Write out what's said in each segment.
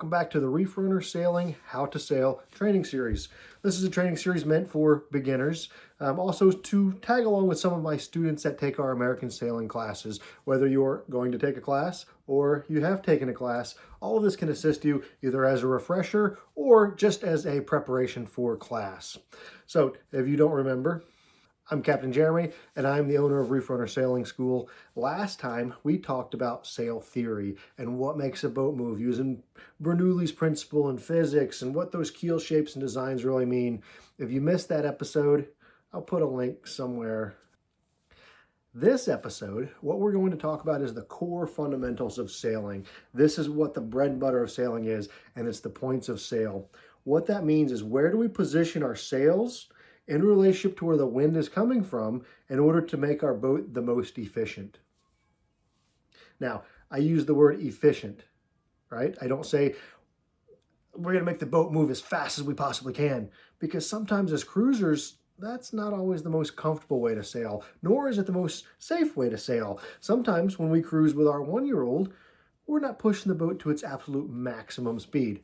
welcome back to the Reef Runner Sailing How to Sail training series. This is a training series meant for beginners, also to tag along with some of my students that take our American sailing classes. Whether you're going to take a class or you have taken a class, all of this can assist you either as a refresher or just as a preparation for class. So if you don't remember, I'm Captain Jeremy, and I'm the owner of Reef Runner Sailing School. Last time, we talked about sail theory and what makes a boat move using Bernoulli's principle and physics and what those keel shapes and designs really mean. If you missed that episode, I'll put a link somewhere. This episode, what we're going to talk about is the core fundamentals of sailing. This is what the bread and butter of sailing is, and it's the points of sail. What that means is, where do we position our sails in relationship to where the wind is coming from in order to make our boat the most efficient. Now, I use the word efficient, right? I don't say we're going to make the boat move as fast as we possibly can, because sometimes as cruisers, that's not always the most comfortable way to sail, nor is it the most safe way to sail. Sometimes when we cruise with our 1-year-old, we're not pushing the boat to its absolute maximum speed.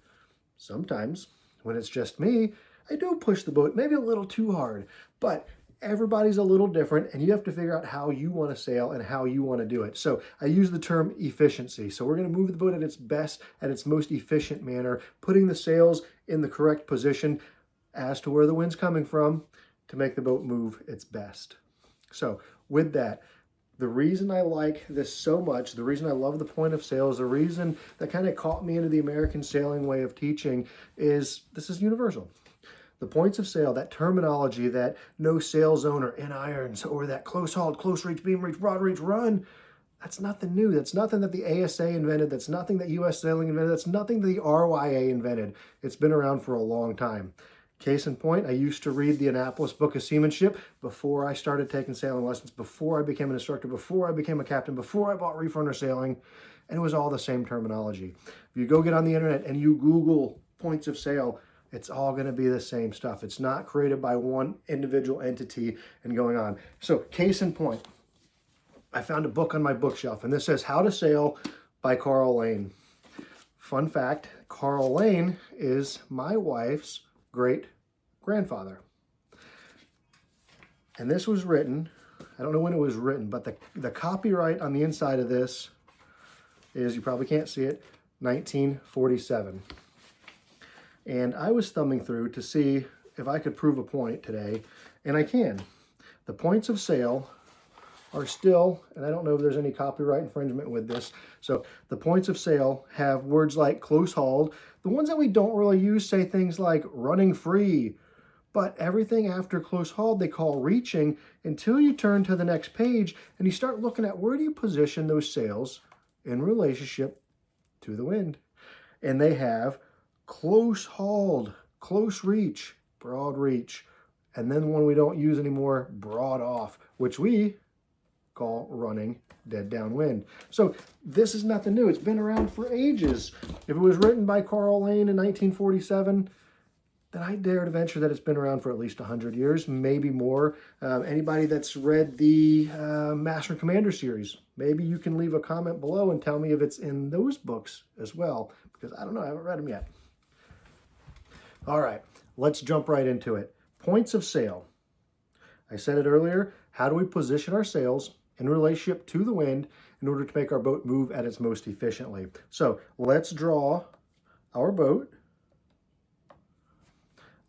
Sometimes when it's just me, I do push the boat maybe a little too hard, but everybody's a little different, and you have to figure out how you want to sail and how you want to do it. So I use the term efficiency. So we're going to move the boat at its best, at its most efficient manner, putting the sails in the correct position as to where the wind's coming from to make the boat move its best. So with that, the reason I like this so much, the reason I love the point of sail, is the reason that kind of caught me into the American sailing way of teaching is this is universal. The points of sail, that terminology, that no sail zone or in irons, or that close hauled, close reach, beam reach, broad reach, run, that's nothing new. That's nothing that the ASA invented. That's nothing that US Sailing invented. That's nothing that the RYA invented. It's been around for a long time. Case in point, I used to read the Annapolis Book of Seamanship before I started taking sailing lessons, before I became an instructor, before I became a captain, before I bought Reef Runner Sailing, and it was all the same terminology. If you go get on the internet and you Google points of sail, it's all going to be the same stuff. It's not created by one individual entity and going on. So, case in point, I found a book on my bookshelf, and this says How to Sail by Carl Lane. Fun fact, Carl Lane is my wife's great-grandfather. And this was written, I don't know when it was written, but the copyright on the inside of this is, you probably can't see it, 1947. And I was thumbing through to see if I could prove a point today, and I can. The points of sail are still, and I don't know if there's any copyright infringement with this, so the points of sail have words like close hauled. The ones that we don't really use say things like running free, but everything after close hauled they call reaching, until you turn to the next page and you start looking at where do you position those sails in relationship to the wind. And they have close hauled, close reach, broad reach, and then one we don't use anymore, broad off, which we call running dead downwind. So this is nothing new. It's been around for ages. If it was written by Carl Lane in 1947, then I dare to venture that it's been around for at least 100 years, maybe more. Anybody that's read the Master and Commander series, maybe you can leave a comment below and tell me if it's in those books as well, because I don't know, I haven't read them yet. All right, let's jump right into it. Points of sail. I said it earlier, how do we position our sails in relationship to the wind in order to make our boat move at its most efficiently? So let's draw our boat.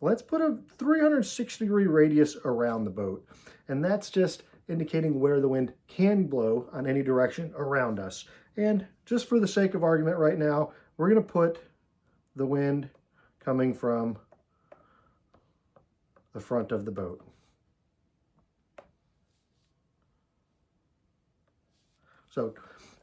Let's put a 360-degree radius around the boat, and that's just indicating where the wind can blow on any direction around us. And just for the sake of argument right now, we're going to put the wind coming from the front of the boat. So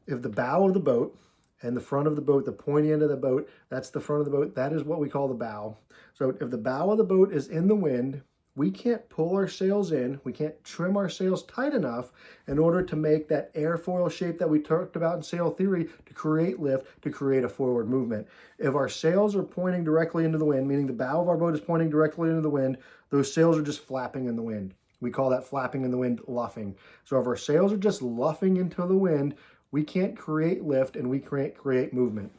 if the bow of the boat and the front of the boat, the pointy end of the boat, that's the front of the boat, that is what we call the bow. So if the bow of the boat is in the wind, we can't pull our sails in, we can't trim our sails tight enough in order to make that airfoil shape that we talked about in sail theory to create lift, to create a forward movement. If our sails are pointing directly into the wind, meaning the bow of our boat is pointing directly into the wind, those sails are just flapping in the wind. We call that flapping in the wind luffing. So if our sails are just luffing into the wind, we can't create lift and we can't create movement.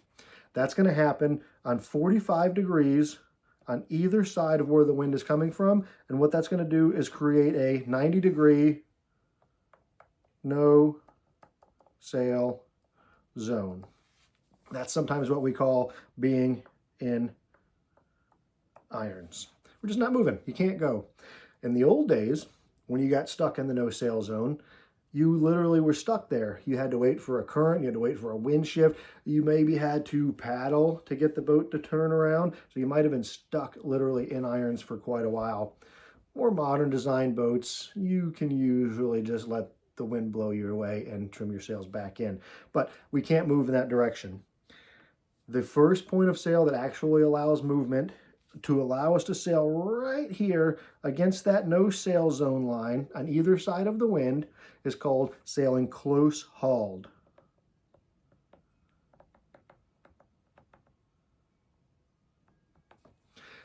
That's going to happen on 45 degrees on either side of where the wind is coming from. And what that's going to do is create a 90-degree no sail zone. That's sometimes what we call being in irons. We're just not moving. You can't go. In the old days, when you got stuck in the no sail zone, you literally were stuck there. You had to wait for a current, you had to wait for a wind shift, you maybe had to paddle to get the boat to turn around, so you might have been stuck literally in irons for quite a while. More modern design boats, you can usually just let the wind blow your way and trim your sails back in, but we can't move in that direction. The first point of sail that actually allows movement to allow us to sail right here against that no sail zone line on either side of the wind is called sailing close hauled.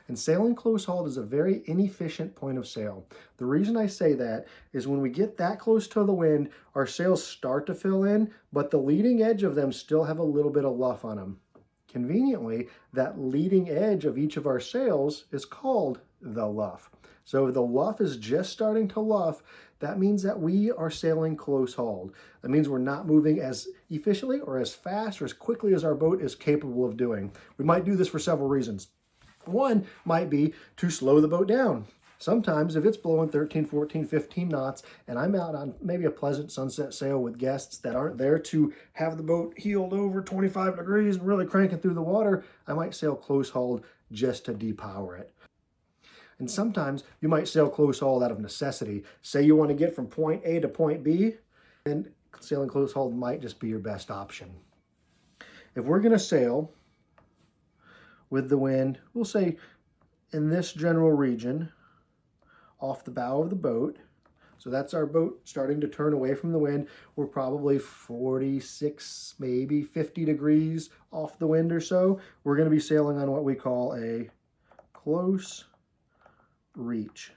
And sailing close hauled is a very inefficient point of sail. The reason I say that is when we get that close to the wind, our sails start to fill in, but the leading edge of them still have a little bit of luff on them. Conveniently, that leading edge of each of our sails is called the luff. So if the luff is just starting to luff, that means that we are sailing close hauled. That means we're not moving as efficiently or as fast or as quickly as our boat is capable of doing. We might do this for several reasons. One might be to slow the boat down. Sometimes if it's blowing 13, 14, 15 knots and I'm out on maybe a pleasant sunset sail with guests that aren't there to have the boat heeled over 25 degrees and really cranking through the water, I might sail close hauled just to depower it. And sometimes you might sail close hauled out of necessity. Say you want to get from point A to point B, then sailing close hauled might just be your best option. If we're going to sail with the wind, we'll say in this general region, off the bow of the boat. So that's our boat starting to turn away from the wind. We're probably 46, maybe 50 degrees off the wind or so. We're going to be sailing on what we call a close reach.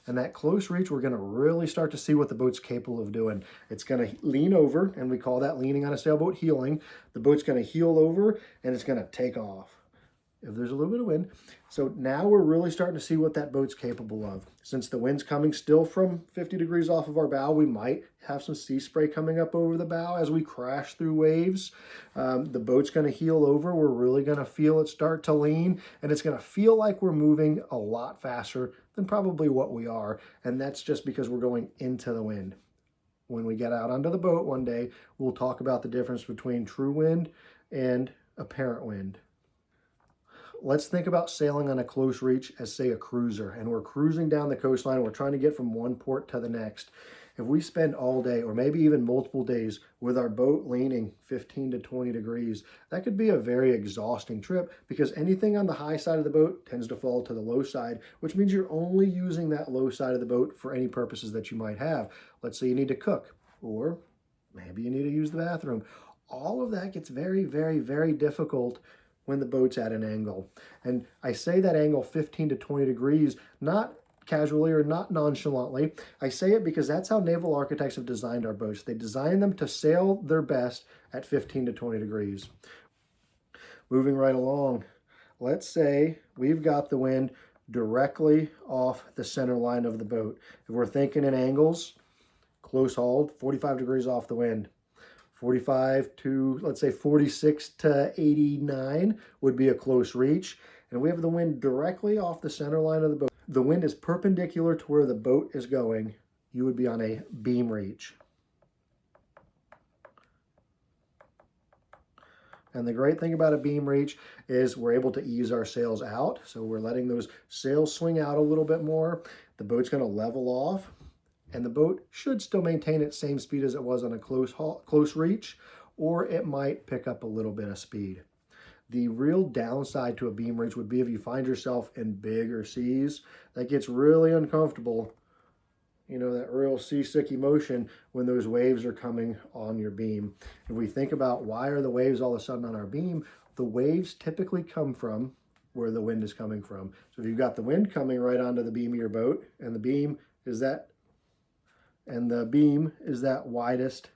And that close reach, we're going to really start to see what the boat's capable of doing. It's going to lean over, and we call that leaning on a sailboat heeling. The boat's going to heel over, and it's going to take off if there's a little bit of wind. So now we're really starting to see what that boat's capable of. Since the wind's coming still from 50 degrees off of our bow, we might have some sea spray coming up over the bow as we crash through waves. The boat's going to heel over. We're really going to feel it start to lean, and it's going to feel like we're moving a lot faster than probably what we are, and that's just because we're going into the wind. When we get out onto the boat one day, we'll talk about the difference between true wind and apparent wind. Let's think about sailing on a close reach as, say, a cruiser, and we're cruising down the coastline. We're trying to get from one port to the next. If we spend all day or maybe even multiple days with our boat leaning 15 to 20 degrees, that could be a very exhausting trip because anything on the high side of the boat tends to fall to the low side, which means you're only using that low side of the boat for any purposes that you might have. Let's say you need to cook, or maybe you need to use the bathroom. All of that gets very, very, very difficult when the boat's at an angle. And I say that angle 15 to 20 degrees, not casually or not nonchalantly. I say it because that's how naval architects have designed our boats. They design them to sail their best at 15 to 20 degrees. Moving right along, let's say we've got the wind directly off the center line of the boat. If we're thinking in angles, close hauled, 45 degrees off the wind. 45 to, let's say, 46 to 89 would be a close reach. And we have the wind directly off the center line of the boat. The wind is perpendicular to where the boat is going. You would be on a beam reach. And the great thing about a beam reach is we're able to ease our sails out. So we're letting those sails swing out a little bit more. The boat's going to level off. And the boat should still maintain its same speed as it was on a close reach, or it might pick up a little bit of speed. The real downside to a beam reach would be if you find yourself in bigger seas. That gets really uncomfortable, you know, that real seasick emotion when those waves are coming on your beam. If we think about why are the waves all of a sudden on our beam, the waves typically come from where the wind is coming from. So if you've got the wind coming right onto the beam of your boat, and the beam is that widest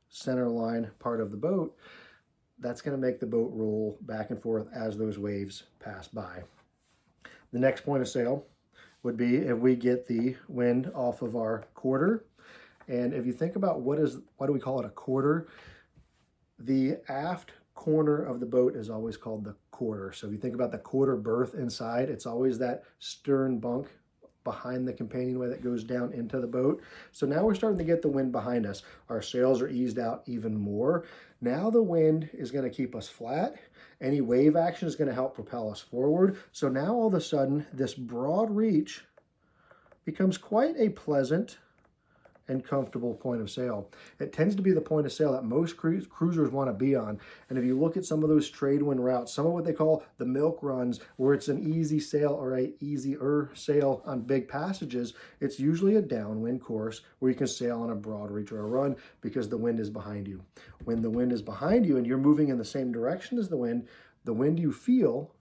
center line part of the boat, that's going to make the boat roll back and forth as those waves pass by. The next point of sail would be if we get the wind off of our quarter. And if you think about why do we call it a quarter? The aft corner of the boat is always called the quarter. So if you think about the quarter berth inside, it's always that stern bunk behind the companionway that goes down into the boat. So now we're starting to get the wind behind us. Our sails are eased out even more. Now the wind is going to keep us flat. Any wave action is going to help propel us forward. So now all of a sudden, this broad reach becomes quite a pleasant and comfortable point of sail. It tends to be the point of sail that most cruisers want to be on. And if you look at some of those trade wind routes, some of what they call the milk runs, where it's an easy sail or a easier sail on big passages, it's usually a downwind course where you can sail on a broad reach or a run because the wind is behind you. When the wind is behind you and you're moving in the same direction as the wind you feel,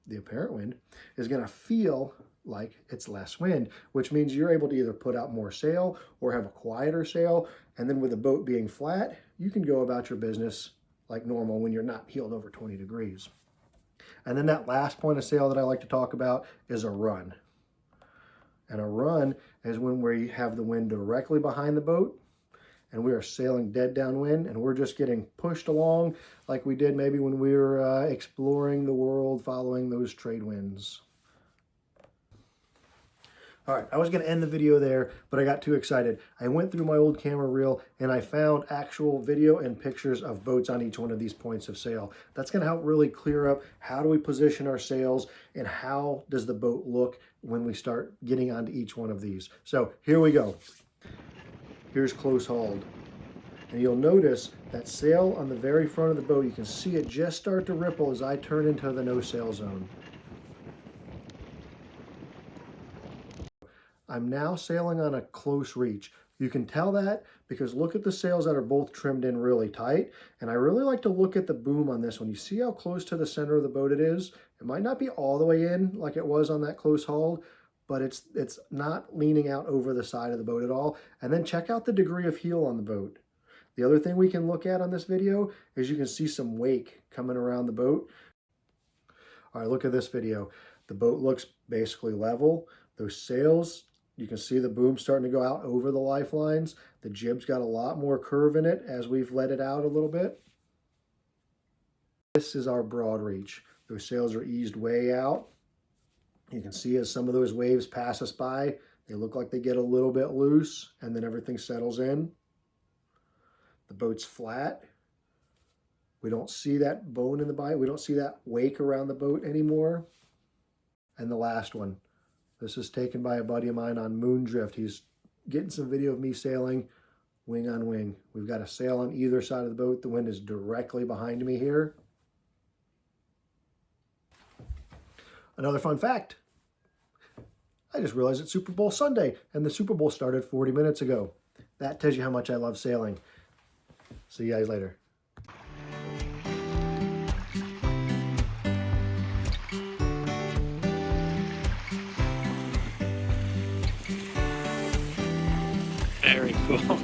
the apparent wind, is going to feel like it's less wind, which means you're able to either put out more sail or have a quieter sail. And then with the boat being flat, you can go about your business like normal when you're not heeled over 20 degrees. And then that last point of sail that I like to talk about is a run. And a run is when we have the wind directly behind the boat and we are sailing dead downwind and we're just getting pushed along like we did maybe when we were exploring the world following those trade winds. All right, I was going to end the video there, but I got too excited. I went through my old camera reel and I found actual video and pictures of boats on each one of these points of sail. That's going to help really clear up how do we position our sails and how does the boat look when we start getting onto each one of these. So here we go. Here's close hauled. And you'll notice that sail on the very front of the boat, you can see it just start to ripple as I turn into the no sail zone. I'm now sailing on a close reach. You can tell that because look at the sails that are both trimmed in really tight. And I really like to look at the boom on this one. You see how close to the center of the boat it is? It might not be all the way in like it was on that close hauled, but it's not leaning out over the side of the boat at all. And then check out the degree of heel on the boat. The other thing we can look at on this video is you can see some wake coming around the boat. All right, look at this video. The boat looks basically level. Those sails, you can see the boom starting to go out over the lifelines. The jib's got a lot more curve in it as we've let it out a little bit. This is our broad reach. Those sails are eased way out. You can see as some of those waves pass us by, they look like they get a little bit loose and then everything settles in. The boat's flat. We don't see that bone in the bite. We don't see that wake around the boat anymore. And the last one. This is taken by a buddy of mine on Moondrift. He's getting some video of me sailing wing on wing. We've got a sail on either side of the boat. The wind is directly behind me here. Another fun fact. I just realized it's Super Bowl Sunday and the Super Bowl started 40 minutes ago. That tells you how much I love sailing. See you guys later. Very cool.